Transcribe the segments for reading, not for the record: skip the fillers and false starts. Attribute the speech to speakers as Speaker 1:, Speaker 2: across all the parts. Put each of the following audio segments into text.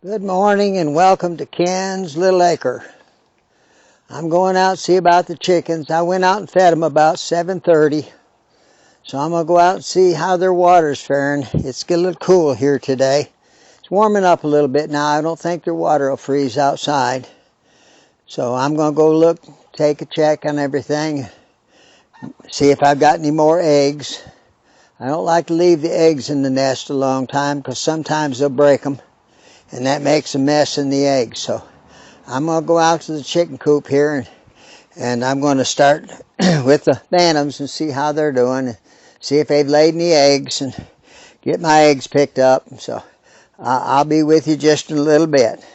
Speaker 1: Good morning and welcome to Ken's Little Acre. I'm going out to see about the chickens. I went out and fed them about 7:30. So I'm going to go out and see how their water's faring. It's getting a little cool here today. It's warming up a little bit now. I don't think their water will freeze outside. So I'm going to go look, take a check on everything, see if I've got any more eggs. I don't like to leave the eggs in the nest a long time because sometimes they'll break them. And that makes a mess in the eggs. So I'm going to go out to the chicken coop here and I'm going to start with the bantams and see how they're doing. And see if they've laid any eggs and get my eggs picked up. So I'll be with you just in a little bit.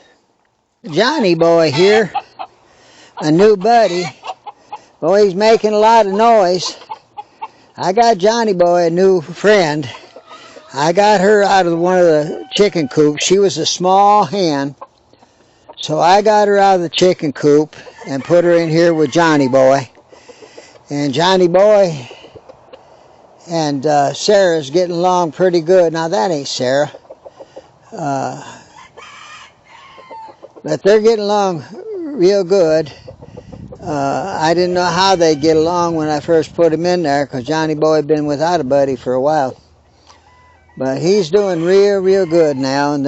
Speaker 1: Johnny boy here, a new buddy. Boy, he's making a lot of noise. I got Johnny boy a new friend. I got her out of one of the chicken coops. She was a small hen. So I got her out of the chicken coop and put her in here with Johnny boy. And Johnny boy and Sarah's getting along pretty good. Now that ain't Sarah. But they're getting along real good. I didn't know how they'd get along when I first put him in there because Johnny boy had been without a buddy for a while. But he's doing real good now, and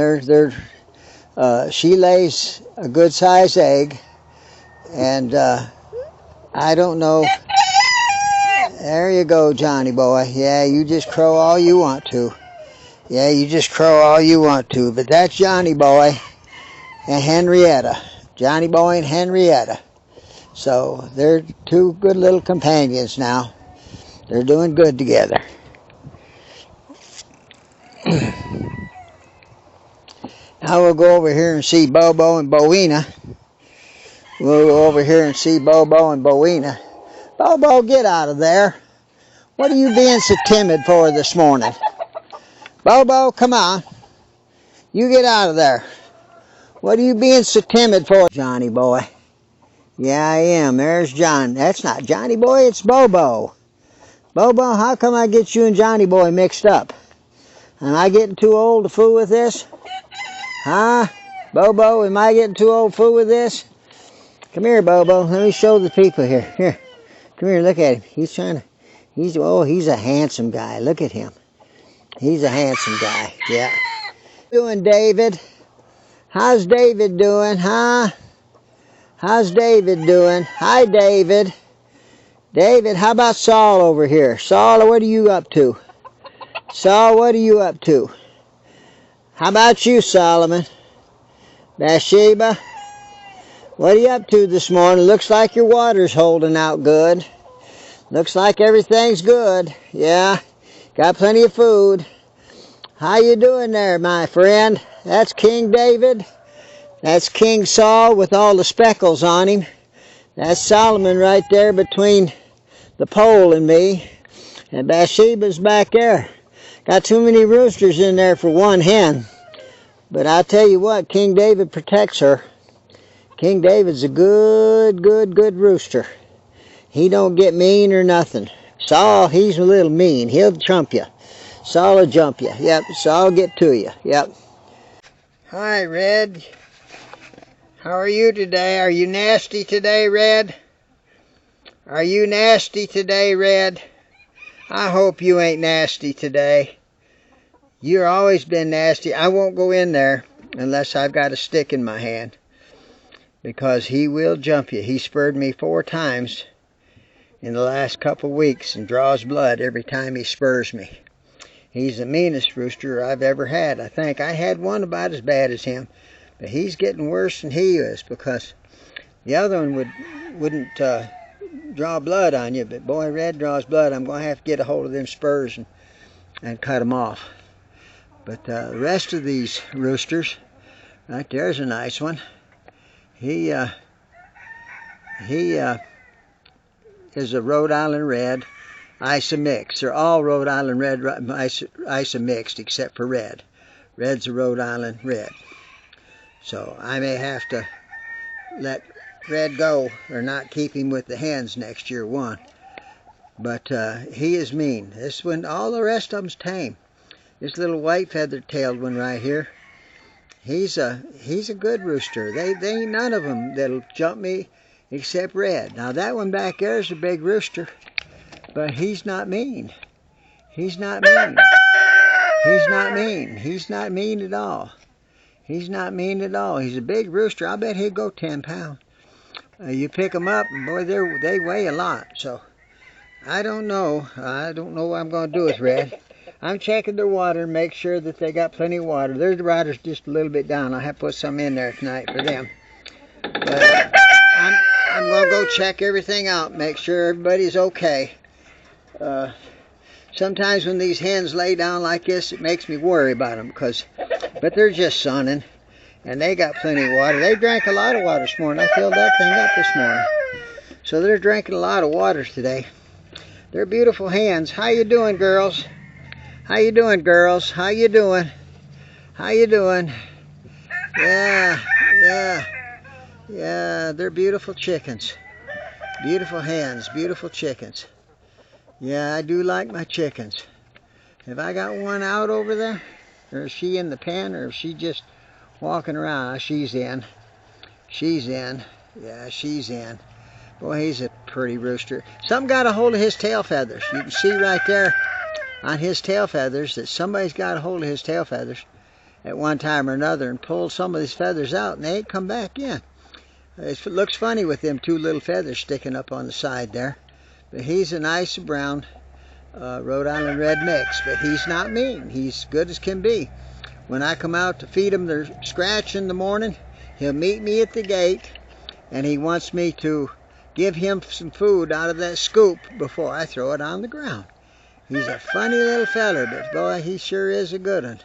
Speaker 1: she lays a good sized egg, and I don't know. There you go, Johnny boy. Yeah, you just crow all you want to. Yeah, you just crow all you want to. But that's Johnny boy and Henrietta. Johnny boy and Henrietta. So they're two good little companions now. They're doing good together. Now we'll go over here and see Bobo and Bowena. We'll go over here and see Bobo and Bowena. Bobo, get out of there. What are you being so timid for this morning? Bobo, come on. You get out of there. What are you being so timid for? Johnny boy. Yeah, I am. There's John. That's not Johnny boy, it's Bobo. Bobo, how come I get you and Johnny boy mixed up? Am I getting too old to fool with this? Huh? Bobo, am I getting too old to fool with this? Come here, Bobo. Let me show the people here. Here. Come here, look at him. He's a handsome guy. Look at him. He's a handsome guy. Yeah. How you doing, David? How's David doing, huh? How's David doing? Hi, David. David, how about Saul over here? Saul, what are you up to? Saul, what are you up to? How about you, Solomon? Bathsheba, what are you up to this morning? Looks like your water's holding out good. Looks like everything's good. Yeah, got plenty of food. How you doing there, my friend? That's King David. That's King Saul with all the speckles on him. That's Solomon right there between the pole and me. And Bathsheba's back there. Got too many roosters in there for one hen. But I'll tell you what, King David protects her. King David's a good rooster. He don't get mean or nothing. Saul, he's a little mean. He'll trump you. Saul will jump you. Yep, Saul will get to you. Yep. Hi, Red. How are you today? Are you nasty today, Red? Are you nasty today, Red? I hope you ain't nasty today. You've always been nasty. I won't go in there unless I've got a stick in my hand. Because he will jump you. He spurred me 4 times in the last couple weeks and draws blood every time he spurs me. He's the meanest rooster I've ever had. I think I had one about as bad as him. But he's getting worse than he is because the other one wouldn't draw blood on you. But boy, Red draws blood. I'm going to have to get a hold of them spurs and cut them off. But the rest of these roosters, right there's a nice one. He is a Rhode Island Red Isa mix. They're all Rhode Island Red Isa mixed except for Red. Red's a Rhode Island Red. So I may have to let Red go or not keep him with the hens next year, one. But he is mean. This one, all the rest of them's tame. This little white feather-tailed one right here, He's a good rooster. They ain't none of them that'll jump me except Red. Now that one back there is a big rooster, but he's not mean. He's not mean. He's not mean. He's not mean at all. He's not mean at all. He's a big rooster. I bet he'd go 10 pounds. You pick them up, and boy, they weigh a lot. So I don't know. I don't know what I'm going to do with Red. I'm checking their water, make sure that they got plenty of water. Their water's just a little bit down. I'll have to put some in there tonight for them. But I'm going to go check everything out, make sure everybody's okay. Sometimes when these hens lay down like this, it makes me worry about them, but they're just sunning, and they got plenty of water. They drank a lot of water this morning. I filled that thing up this morning. So they're drinking a lot of water today. They're beautiful hens. How you doing, girls? How you doing, girls? How you doing? How you doing? Yeah, they're beautiful chickens. Beautiful hens, beautiful chickens. Yeah, I do like my chickens. Have I got one out over there? Or is she in the pen, or is she just walking around? She's in. She's in. Yeah, she's in. Boy, he's a pretty rooster. Something got a hold of his tail feathers. You can see right there on his tail feathers that somebody's got a hold of his tail feathers at one time or another and pulled some of these feathers out, and they ain't come back in. It looks funny with them two little feathers sticking up on the side there. But he's a nice brown Rhode Island Red mix. But he's not mean. He's good as can be. When I come out to feed him their scratch in the morning, he'll meet me at the gate, and he wants me to give him some food out of that scoop before I throw it on the ground. He's a funny little feller, but boy, he sure is a good one.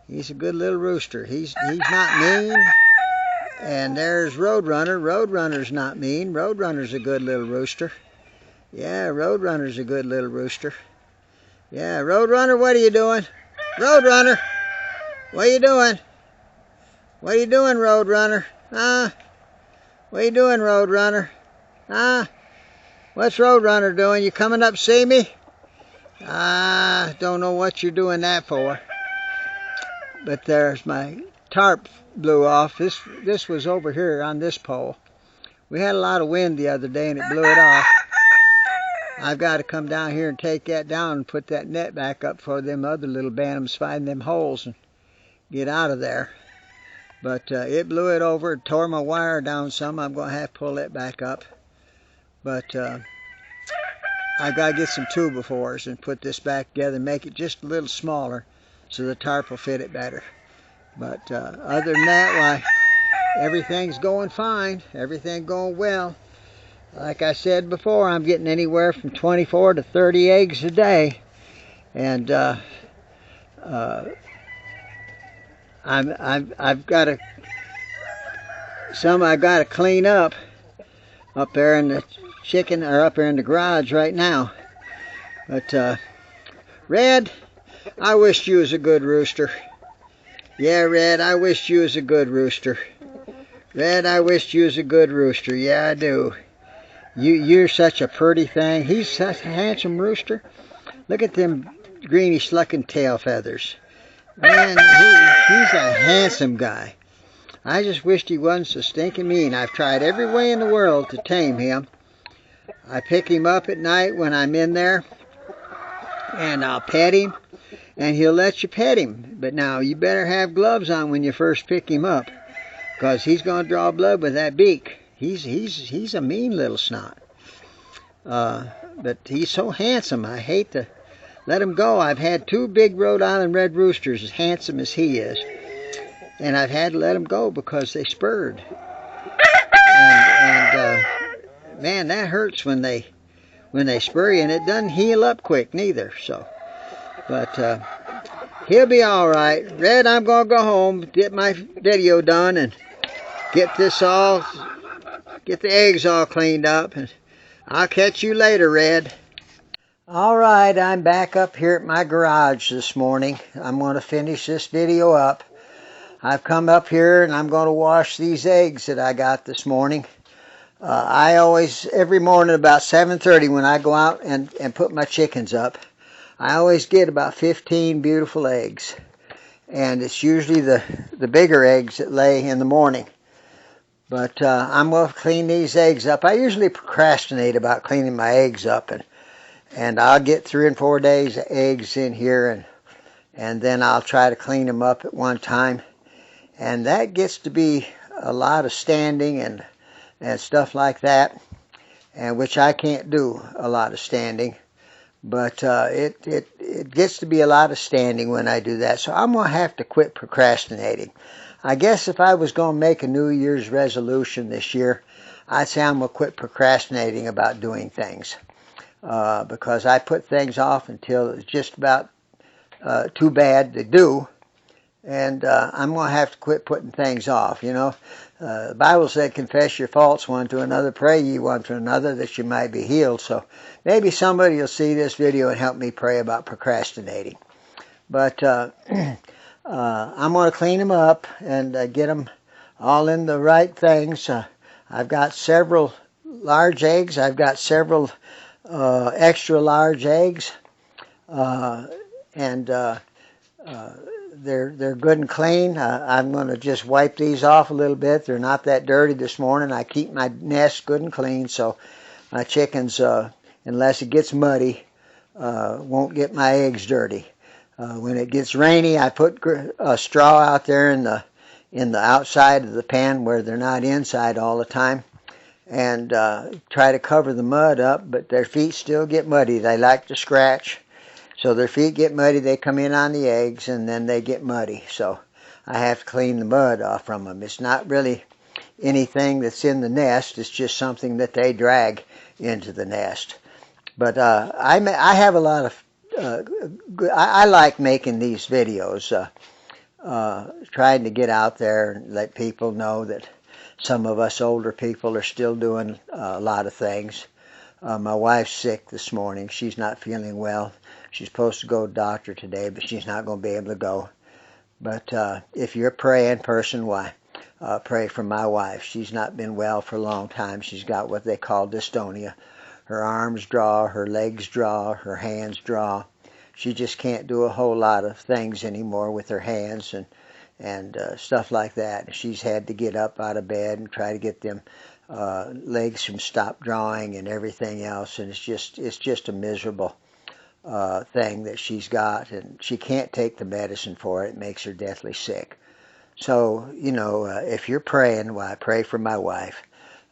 Speaker 1: He's a good little rooster. He's not mean. And there's Roadrunner. Roadrunner's not mean. Roadrunner's a good little rooster. Yeah, Roadrunner's a good little rooster. Yeah, Roadrunner, what are you doing? Roadrunner, what are you doing? What are you doing, Roadrunner? Huh? What are you doing, Roadrunner? Huh? What's Roadrunner doing? You coming up to see me? Don't know what you're doing that for. But there's my tarp blew off. This was over here on this pole. We had a lot of wind the other day and it blew it off. I've got to come down here and take that down and put that net back up for them other little bantams find them holes and get out of there. But it blew it over, it tore my wire down some. I'm going to have to pull it back up. But I've got to get some 2x4s and put this back together and make it just a little smaller so the tarp will fit it better. But other than that, why, everything's going fine. Everything going well. Like I said before, I'm getting anywhere from 24 to 30 eggs a day. And I've got to, some I got to clean up there in the chicken, or up there in the garage right now. But Red, I wished you was a good rooster. Yeah, Red, I wished you was a good rooster. Red, I wished you was a good rooster. Yeah, I do. You're such a pretty thing. He's such a handsome rooster. Look at them greenish looking tail feathers. Man, he's a handsome guy. I just wished he wasn't so stinking mean. I've tried every way in the world to tame him. I pick him up at night when I'm in there, and I'll pet him, and he'll let you pet him. But now, you better have gloves on when you first pick him up, because he's going to draw blood with that beak. He's a mean little snot. But he's so handsome, I hate to let him go. I've had 2 big Rhode Island Red roosters as handsome as he is, and I've had to let them go because they spurred. And man, that hurts when they spur you, and it doesn't heal up quick neither. So, but he'll be all right. Red, I'm gonna go home, get my video done, and get the eggs all cleaned up, and I'll catch you later, Red. All right, I'm back up here at my garage this morning. I'm going to finish this video up. I've come up here and I'm going to wash these eggs that I got this morning. I always, every morning about 7:30 when I go out and put my chickens up, I always get about 15 beautiful eggs. and it's usually the bigger eggs that lay in the morning. But I'm going to clean these eggs up. I usually procrastinate about cleaning my eggs up, and I'll get 3 and 4 days of eggs in here, and then I'll try to clean them up at one time. And that gets to be a lot of standing and stuff like that, and which I can't do a lot of standing. But it gets to be a lot of standing when I do that. So I'm going to have to quit procrastinating. I guess if I was going to make a New Year's resolution this year, I'd say I'm going to quit procrastinating about doing things. Because I put things off until it's just about too bad to do. And I'm going to have to quit putting things off, you know. The Bible said, confess your faults one to another, pray ye one to another that you might be healed. So maybe somebody will see this video and help me pray about procrastinating. But I'm going to clean them up and get them all in the right things. I've got several large eggs. I've got several extra large eggs. They're good and clean. I'm going to just wipe these off a little bit. They're not that dirty this morning. I keep my nest good and clean, so my chickens, unless it gets muddy, won't get my eggs dirty. When it gets rainy, I put straw out there in the outside of the pen where they're not inside all the time, and try to cover the mud up, but their feet still get muddy. They like to scratch. So their feet get muddy, they come in on the eggs, and then they get muddy. So I have to clean the mud off from them. It's not really anything that's in the nest. It's just something that they drag into the nest. But I have a lot of, I like making these videos, trying to get out there and let people know that some of us older people are still doing a lot of things. My wife's sick this morning. She's not feeling well. She's supposed to go to the doctor today, but she's not going to be able to go. But if you're a praying person, why? Pray for my wife. She's not been well for a long time. She's got what they call dystonia. Her arms draw, her legs draw, her hands draw. She just can't do a whole lot of things anymore with her hands and stuff like that. She's had to get up out of bed and try to get them legs from stop drawing and everything else. And it's just a miserable thing that she's got, and she can't take the medicine for it. It makes her deathly sick. So, you know, if you're praying, well, I pray for my wife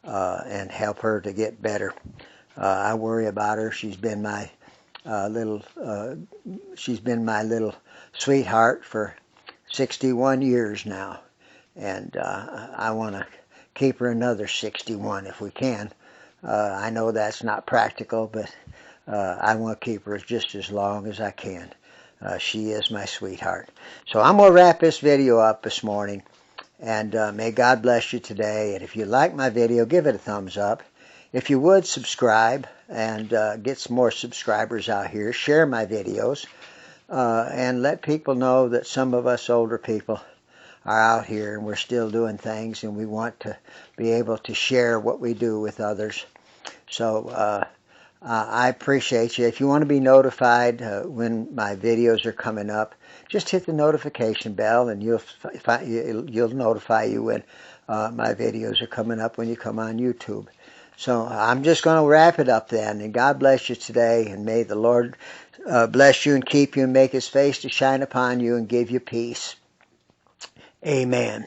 Speaker 1: and help her to get better. I worry about her. She's been my little sweetheart for 61 years now, and I want to keep her another 61 if we can. I know that's not practical, but I want to keep her just as long as I can. She is my sweetheart. So I'm going to wrap this video up this morning. And may God bless you today. And if you like my video, give it a thumbs up. If you would, subscribe and get some more subscribers out here. Share my videos. And let people know that some of us older people are out here and we're still doing things. And we want to be able to share what we do with others. So I appreciate you. If you want to be notified when my videos are coming up, just hit the notification bell, and you'll notify you when my videos are coming up when you come on YouTube. So I'm just going to wrap it up then. And God bless you today, and may the Lord bless you and keep you and make His face to shine upon you and give you peace. Amen.